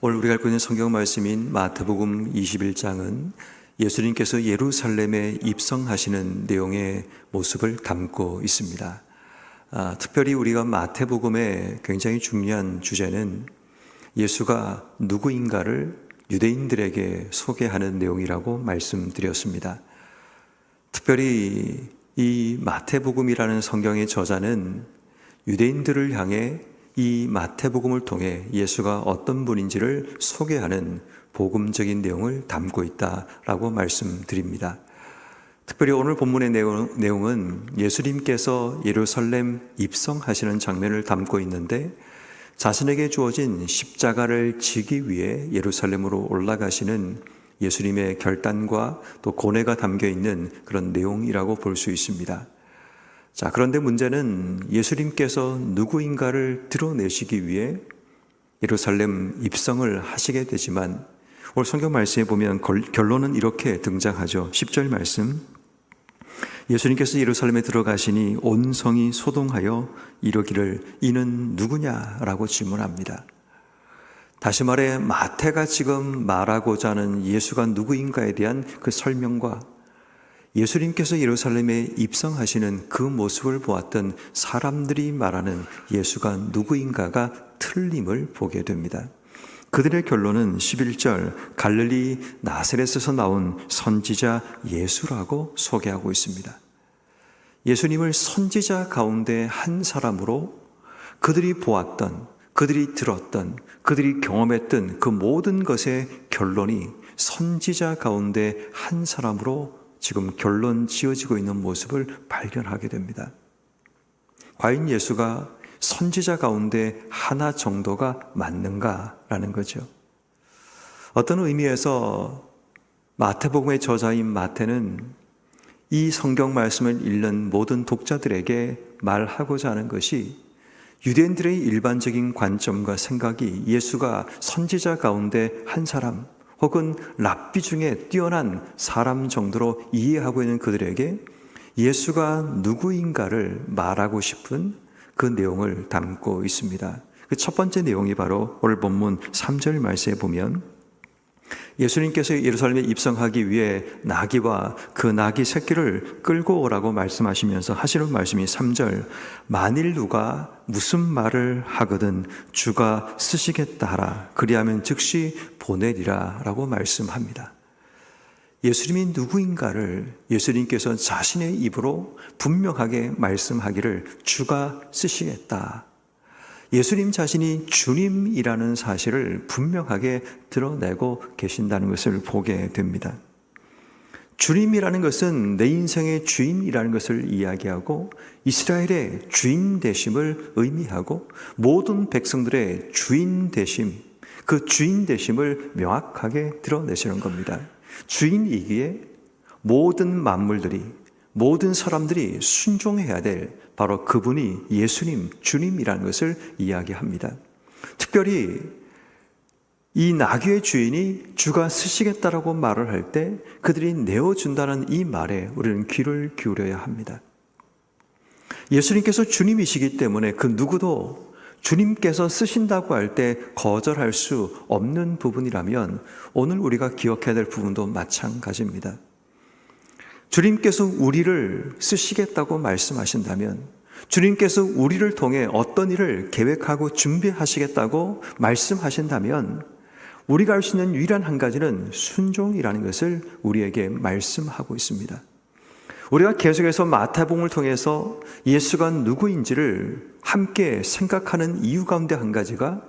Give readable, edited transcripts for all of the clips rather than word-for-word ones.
오늘 우리가 읽고 있는 성경 말씀인 마태복음 21장은 예수님께서 예루살렘에 입성하시는 내용의 모습을 담고 있습니다. 특별히 우리가 마태복음의 굉장히 중요한 주제는 예수가 누구인가를 유대인들에게 소개하는 내용이라고 말씀드렸습니다. 특별히 이 마태복음이라는 성경의 저자는 유대인들을 향해 이 마태복음을 통해 예수가 어떤 분인지를 소개하는 복음적인 내용을 담고 있다라고 말씀드립니다. 특별히 오늘 본문의 내용은 예수님께서 예루살렘 입성하시는 장면을 담고 있는데, 자신에게 주어진 십자가를 지기 위해 예루살렘으로 올라가시는 예수님의 결단과 또 고뇌가 담겨 있는 그런 내용이라고 볼 수 있습니다. 그런데 문제는 예수님께서 누구인가를 드러내시기 위해 예루살렘 입성을 하시게 되지만, 오늘 성경 말씀에 보면 결론은 이렇게 등장하죠. 10절 말씀, 예수님께서 예루살렘에 들어가시니 온 성이 소동하여 이르기를 이는 누구냐라고 질문합니다. 다시 말해 마태가 지금 말하고자 하는 예수가 누구인가에 대한 그 설명과 예수님께서 예루살렘에 입성하시는 그 모습을 보았던 사람들이 말하는 예수가 누구인가가 틀림을 보게 됩니다. 그들의 결론은 11절 갈릴리 나사렛에서 나온 선지자 예수라고 소개하고 있습니다. 예수님을 선지자 가운데 한 사람으로 그들이 보았던, 그들이 들었던, 그들이 경험했던 그 모든 것의 결론이 선지자 가운데 한 사람으로 지금 결론 지어지고 있는 모습을 발견하게 됩니다. 과연 예수가 선지자 가운데 하나 정도가 맞는가라는 거죠. 어떤 의미에서 마태복음의 저자인 마태는 이 성경 말씀을 읽는 모든 독자들에게 말하고자 하는 것이, 유대인들의 일반적인 관점과 생각이 예수가 선지자 가운데 한 사람 혹은 랍비 중에 뛰어난 사람 정도로 이해하고 있는 그들에게 예수가 누구인가를 말하고 싶은 그 내용을 담고 있습니다. 그 첫 번째 내용이 바로 오늘 본문 3절 말씀에 보면, 예수님께서 예루살렘에 입성하기 위해 나귀와 그 나귀 새끼를 끌고 오라고 말씀하시면서 하시는 말씀이 3절, 만일 누가 무슨 말을 하거든 주가 쓰시겠다 하라, 그리하면 즉시 보내리라 라고 말씀합니다. 예수님이 누구인가를 예수님께서 자신의 입으로 분명하게 말씀하기를 주가 쓰시겠다, 예수님 자신이 주님이라는 사실을 분명하게 드러내고 계신다는 것을 보게 됩니다. 주님이라는 것은 내 인생의 주인이라는 것을 이야기하고 이스라엘의 주인 되심을 의미하고 모든 백성들의 주인 되심, 그 주인 되심을 명확하게 드러내시는 겁니다. 주인이기에 모든 만물들이, 모든 사람들이 순종해야 될 바로 그분이 예수님, 주님이라는 것을 이야기합니다. 특별히 이 나귀의 주인이 주가 쓰시겠다라고 말을 할 때 그들이 내어준다는 이 말에 우리는 귀를 기울여야 합니다. 예수님께서 주님이시기 때문에 그 누구도 주님께서 쓰신다고 할 때 거절할 수 없는 부분이라면 오늘 우리가 기억해야 될 부분도 마찬가지입니다. 주님께서 우리를 쓰시겠다고 말씀하신다면, 주님께서 우리를 통해 어떤 일을 계획하고 준비하시겠다고 말씀하신다면, 우리가 할 수 있는 유일한 한 가지는 순종이라는 것을 우리에게 말씀하고 있습니다. 우리가 계속해서 마태복음을 통해서 예수가 누구인지를 함께 생각하는 이유 가운데 한 가지가,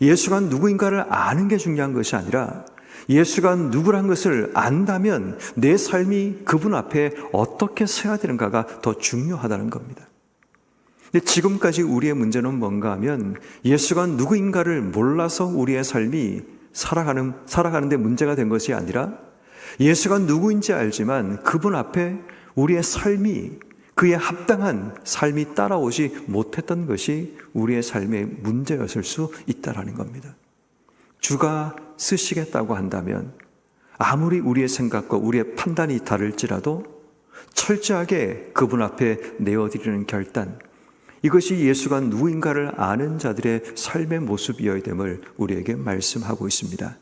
예수가 누구인가를 아는 게 중요한 것이 아니라 예수가 누구란 것을 안다면 내 삶이 그분 앞에 어떻게 서야 되는가가 더 중요하다는 겁니다. 근데 지금까지 우리의 문제는 뭔가 하면, 예수가 누구인가를 몰라서 우리의 삶이 살아가는데 문제가 된 것이 아니라, 예수가 누구인지 알지만 그분 앞에 우리의 삶이, 그에 합당한 삶이 따라오지 못했던 것이 우리의 삶의 문제였을 수 있다는 겁니다. 주가 쓰시겠다고 한다면 아무리 우리의 생각과 우리의 판단이 다를지라도 철저하게 그분 앞에 내어드리는 결단, 이것이 예수가 누구인가를 아는 자들의 삶의 모습이어야 됨을 우리에게 말씀하고 있습니다.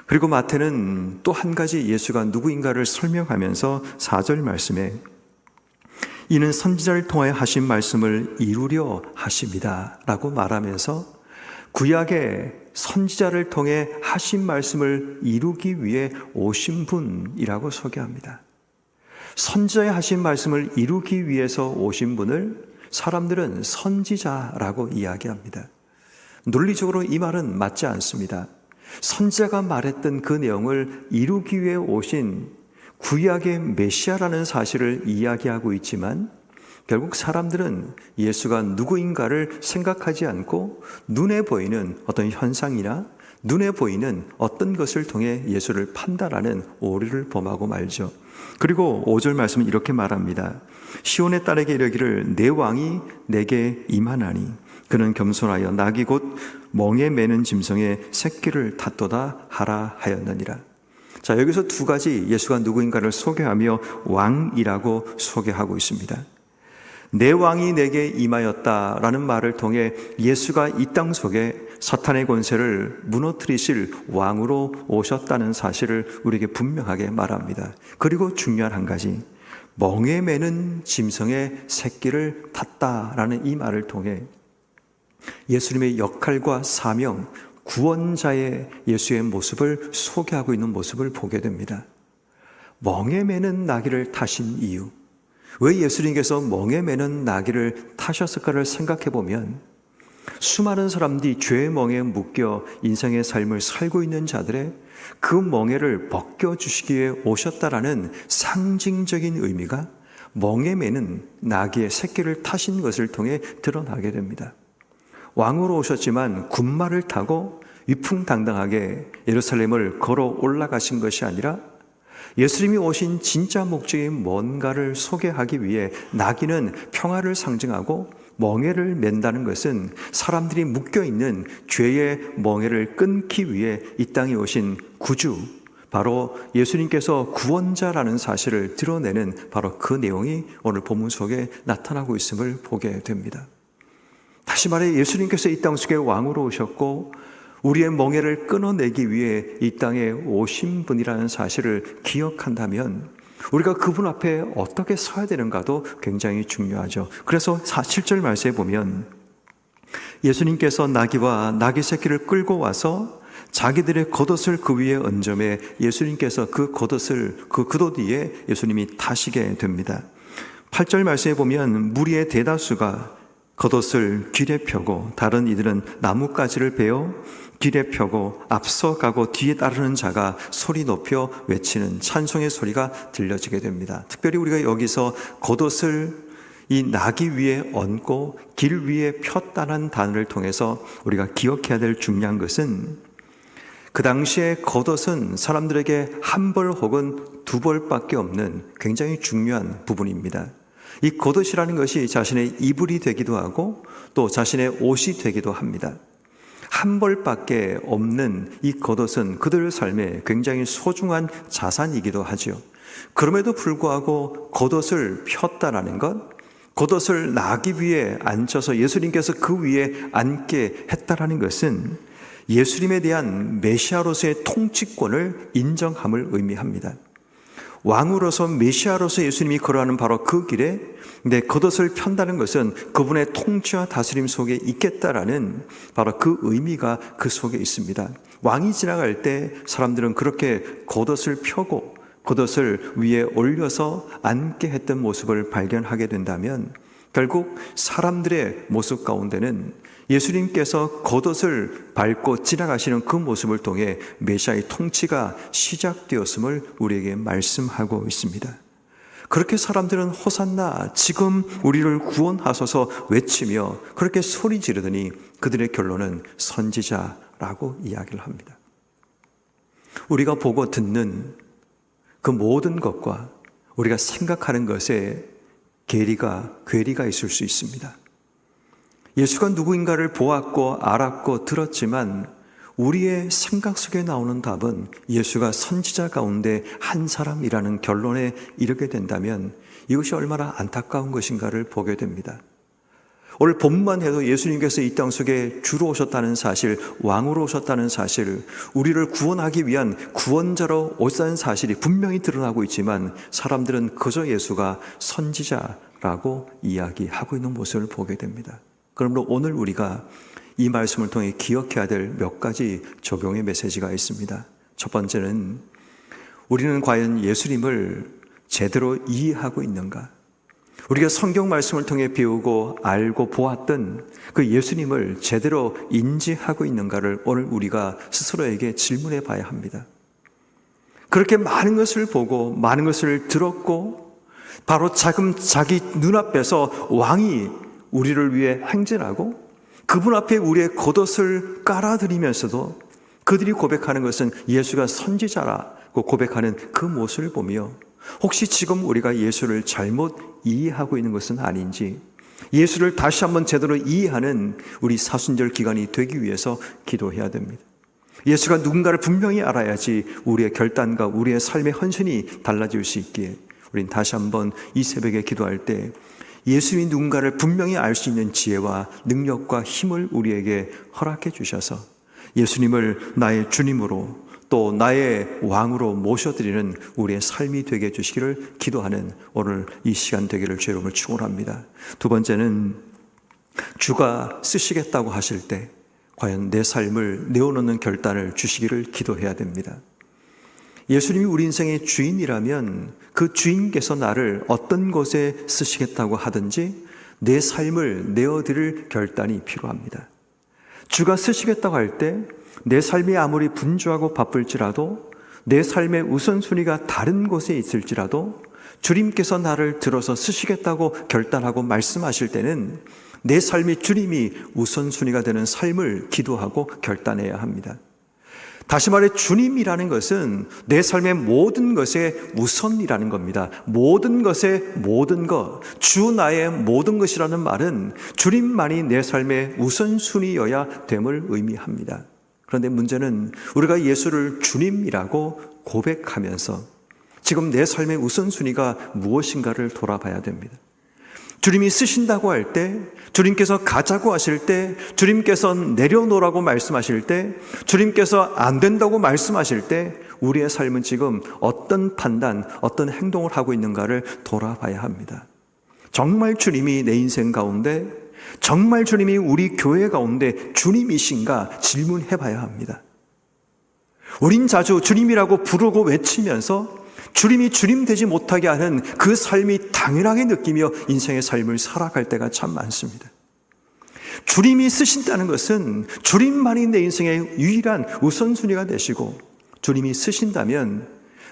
그리고 마태는 또 한 가지 예수가 누구인가를 설명하면서 4절 말씀에 이는 선지자를 통하여 하신 말씀을 이루려 하십니다 라고 말하면서 구약의 선지자를 통해 하신 말씀을 이루기 위해 오신 분이라고 소개합니다. 선지자의 하신 말씀을 이루기 위해서 오신 분을 사람들은 선지자라고 이야기합니다. 논리적으로 이 말은 맞지 않습니다. 선지자가 말했던 그 내용을 이루기 위해 오신 구약의 메시아라는 사실을 이야기하고 있지만 결국 사람들은 예수가 누구인가를 생각하지 않고 눈에 보이는 어떤 현상이나 눈에 보이는 어떤 것을 통해 예수를 판단하는 오류를 범하고 말죠. 그리고 5절 말씀은 이렇게 말합니다. 시온의 딸에게 이르기를 내 왕이 내게 임하나니 그는 겸손하여 낙이 곧 멍에 매는 짐승의 새끼를 탓도다 하라 하였느니라. 자, 여기서 두 가지 예수가 누구인가를 소개하며 왕이라고 소개하고 있습니다. 내 왕이 내게 임하였다라는 말을 통해 예수가 이 땅 속에 사탄의 권세를 무너뜨리실 왕으로 오셨다는 사실을 우리에게 분명하게 말합니다. 그리고 중요한 한 가지, 멍에 매는 짐승의 새끼를 탔다라는 이 말을 통해 예수님의 역할과 사명, 구원자의 예수의 모습을 소개하고 있는 모습을 보게 됩니다. 멍에 매는 나귀를 타신 이유, 왜 예수님께서 멍에 매는 나귀를 타셨을까를 생각해 보면 수많은 사람들이 죄의 멍에 묶여 인생의 삶을 살고 있는 자들의 그 멍에를 벗겨주시기 위해 오셨다라는 상징적인 의미가 멍에 매는 나귀의 새끼를 타신 것을 통해 드러나게 됩니다. 왕으로 오셨지만 군마를 타고 위풍당당하게 예루살렘을 걸어 올라가신 것이 아니라 예수님이 오신 진짜 목적이 뭔가를 소개하기 위해 나귀는 평화를 상징하고 멍에를 맨다는 것은 사람들이 묶여있는 죄의 멍에를 끊기 위해 이 땅에 오신 구주, 바로 예수님께서 구원자라는 사실을 드러내는 바로 그 내용이 오늘 본문 속에 나타나고 있음을 보게 됩니다. 다시 말해 예수님께서 이 땅 속에 왕으로 오셨고 우리의 멍에를 끊어내기 위해 이 땅에 오신 분이라는 사실을 기억한다면 우리가 그분 앞에 어떻게 서야 되는가도 굉장히 중요하죠. 그래서 7절 말씀에 보면 예수님께서 나귀와 나귀 새끼를 끌고 와서 자기들의 겉옷을 그 위에 얹음에 예수님께서 그 겉옷을 그 겉옷 위에 예수님이 타시게 됩니다. 8절 말씀에 보면 무리의 대다수가 겉옷을 길에 펴고 다른 이들은 나뭇가지를 베어 길에 펴고 앞서가고 뒤에 따르는 자가 소리 높여 외치는 찬송의 소리가 들려지게 됩니다. 특별히 우리가 여기서 겉옷을 이 나귀 위에 얹고 길 위에 폈다는 단어를 통해서 우리가 기억해야 될 중요한 것은 그 당시에 겉옷은 사람들에게 한 벌 혹은 두 벌밖에 없는 굉장히 중요한 부분입니다. 이 겉옷이라는 것이 자신의 이불이 되기도 하고 또 자신의 옷이 되기도 합니다. 한 벌밖에 없는 이 겉옷은 그들의 삶에 굉장히 소중한 자산이기도 하죠. 그럼에도 불구하고 겉옷을 폈다라는 것, 겉옷을 나귀 위에 앉혀서 예수님께서 그 위에 앉게 했다라는 것은 예수님에 대한 메시아로서의 통치권을 인정함을 의미합니다. 왕으로서 메시아로서 예수님이 걸어가는 바로 그 길에 내 겉옷을 편다는 것은 그분의 통치와 다스림 속에 있겠다라는 바로 그 의미가 그 속에 있습니다. 왕이 지나갈 때 사람들은 그렇게 겉옷을 펴고 겉옷을 위에 올려서 앉게 했던 모습을 발견하게 된다면 결국 사람들의 모습 가운데는 예수님께서 겉옷을 밟고 지나가시는 그 모습을 통해 메시아의 통치가 시작되었음을 우리에게 말씀하고 있습니다. 그렇게 사람들은 호산나 지금 우리를 구원하소서 외치며 그렇게 소리 지르더니 그들의 결론은 선지자라고 이야기를 합니다. 우리가 보고 듣는 그 모든 것과 우리가 생각하는 것에 괴리가 있을 수 있습니다. 예수가 누구인가를 보았고 알았고 들었지만 우리의 생각 속에 나오는 답은 예수가 선지자 가운데 한 사람이라는 결론에 이르게 된다면 이것이 얼마나 안타까운 것인가를 보게 됩니다. 오늘 본문만 해도 예수님께서 이 땅 속에 주로 오셨다는 사실, 왕으로 오셨다는 사실, 우리를 구원하기 위한 구원자로 오셨다는 사실이 분명히 드러나고 있지만 사람들은 그저 예수가 선지자라고 이야기하고 있는 모습을 보게 됩니다. 그러므로 오늘 우리가 이 말씀을 통해 기억해야 될 몇 가지 적용의 메시지가 있습니다. 첫 번째는 우리는 과연 예수님을 제대로 이해하고 있는가? 우리가 성경 말씀을 통해 배우고 알고 보았던 그 예수님을 제대로 인지하고 있는가를 오늘 우리가 스스로에게 질문해 봐야 합니다. 그렇게 많은 것을 보고 많은 것을 들었고 바로 자기 눈앞에서 왕이 우리를 위해 행진하고 그분 앞에 우리의 겉옷을 깔아드리면서도 그들이 고백하는 것은 예수가 선지자라고 고백하는 그 모습을 보며 혹시 지금 우리가 예수를 잘못 이해하고 있는 것은 아닌지, 예수를 다시 한번 제대로 이해하는 우리 사순절 기간이 되기 위해서 기도해야 됩니다. 예수가 누군가를 분명히 알아야지 우리의 결단과 우리의 삶의 헌신이 달라질 수 있기에 우린 다시 한번 이 새벽에 기도할 때 예수님이 누군가를 분명히 알 수 있는 지혜와 능력과 힘을 우리에게 허락해 주셔서 예수님을 나의 주님으로 또 나의 왕으로 모셔드리는 우리의 삶이 되게 해주시기를 기도하는 오늘 이 시간 되기를 주의 이름으로 축원합니다. 두 번째는 주가 쓰시겠다고 하실 때 과연 내 삶을 내어놓는 결단을 주시기를 기도해야 됩니다. 예수님이 우리 인생의 주인이라면 그 주인께서 나를 어떤 곳에 쓰시겠다고 하든지 내 삶을 내어드릴 결단이 필요합니다. 주가 쓰시겠다고 할 때 내 삶이 아무리 분주하고 바쁠지라도 내 삶의 우선순위가 다른 곳에 있을지라도 주님께서 나를 들어서 쓰시겠다고 결단하고 말씀하실 때는 내 삶이 주님이 우선순위가 되는 삶을 기도하고 결단해야 합니다. 다시 말해 주님이라는 것은 내 삶의 모든 것의 우선이라는 겁니다. 모든 것의 모든 것, 주 나의 모든 것이라는 말은 주님만이 내 삶의 우선순위여야 됨을 의미합니다. 그런데 문제는 우리가 예수를 주님이라고 고백하면서 지금 내 삶의 우선순위가 무엇인가를 돌아봐야 됩니다. 주님이 쓰신다고 할 때, 주님께서 가자고 하실 때, 주님께서 내려놓으라고 말씀하실 때, 주님께서 안 된다고 말씀하실 때 우리의 삶은 지금 어떤 판단, 어떤 행동을 하고 있는가를 돌아봐야 합니다. 정말 주님이 내 인생 가운데, 정말 주님이 우리 교회 가운데 주님이신가 질문해 봐야 합니다. 우린 자주 주님이라고 부르고 외치면서 주님이 주님 되지 못하게 하는 그 삶이 당연하게 느끼며 인생의 삶을 살아갈 때가 참 많습니다. 주님이 쓰신다는 것은 주님만이 내 인생의 유일한 우선순위가 되시고 주님이 쓰신다면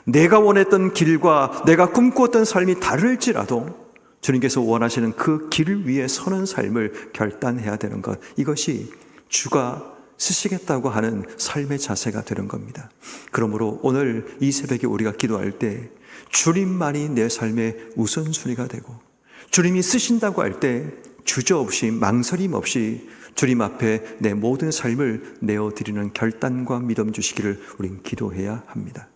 내가 원했던 길과 내가 꿈꾸었던 삶이 다를지라도 주님께서 원하시는 그 길 위에 서는 삶을 결단해야 되는 것, 이것이 주가 쓰시겠다고 하는 삶의 자세가 되는 겁니다. 그러므로 오늘 이 새벽에 우리가 기도할 때 주님만이 내 삶의 우선순위가 되고 주님이 쓰신다고 할 때 주저없이 망설임 없이 주님 앞에 내 모든 삶을 내어드리는 결단과 믿음 주시기를 우린 기도해야 합니다.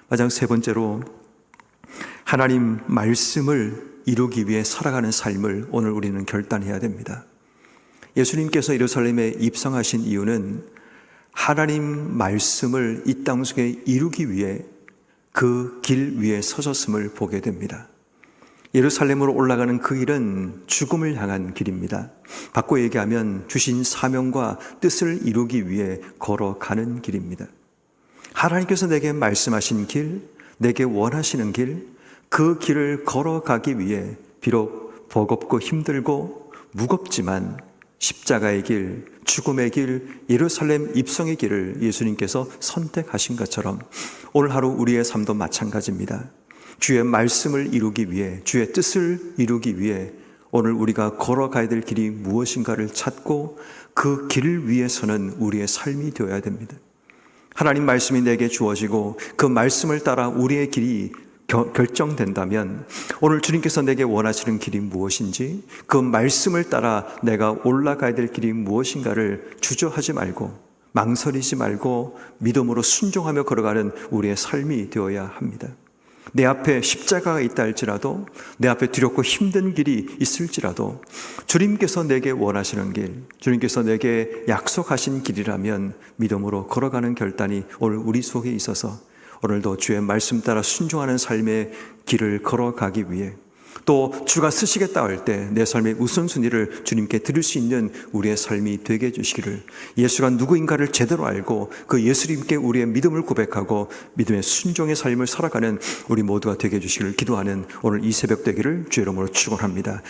마지막 세 번째로 하나님 말씀을 이루기 위해 살아가는 삶을 오늘 우리는 결단해야 됩니다. 예수님께서 예루살렘에 입성하신 이유는 하나님 말씀을 이 땅 속에 이루기 위해 그 길 위에 서셨음을 보게 됩니다. 예루살렘으로 올라가는 그 길은 죽음을 향한 길입니다. 바꿔 얘기하면 주신 사명과 뜻을 이루기 위해 걸어가는 길입니다. 하나님께서 내게 말씀하신 길, 내게 원하시는 길, 그 길을 걸어가기 위해 비록 버겁고 힘들고 무겁지만 십자가의 길, 죽음의 길, 예루살렘 입성의 길을 예수님께서 선택하신 것처럼 오늘 하루 우리의 삶도 마찬가지입니다. 주의 말씀을 이루기 위해, 주의 뜻을 이루기 위해 오늘 우리가 걸어가야 될 길이 무엇인가를 찾고 그 길 위에서는 우리의 삶이 되어야 됩니다. 하나님 말씀이 내게 주어지고 그 말씀을 따라 우리의 길이 결정된다면 오늘 주님께서 내게 원하시는 길이 무엇인지 그 말씀을 따라 내가 올라가야 될 길이 무엇인가를 주저하지 말고 망설이지 말고 믿음으로 순종하며 걸어가는 우리의 삶이 되어야 합니다. 내 앞에 십자가가 있다 할지라도, 내 앞에 두렵고 힘든 길이 있을지라도 주님께서 내게 원하시는 길, 주님께서 내게 약속하신 길이라면 믿음으로 걸어가는 결단이 오늘 우리 속에 있어서 오늘도 주의 말씀 따라 순종하는 삶의 길을 걸어가기 위해, 또 주가 쓰시겠다 할 때 내 삶의 우선순위를 주님께 드릴 수 있는 우리의 삶이 되게 해주시기를, 예수가 누구인가를 제대로 알고 그 예수님께 우리의 믿음을 고백하고 믿음의 순종의 삶을 살아가는 우리 모두가 되게 해주시기를 기도하는 오늘 이 새벽 되기를 주의 이름으로 축원합니다.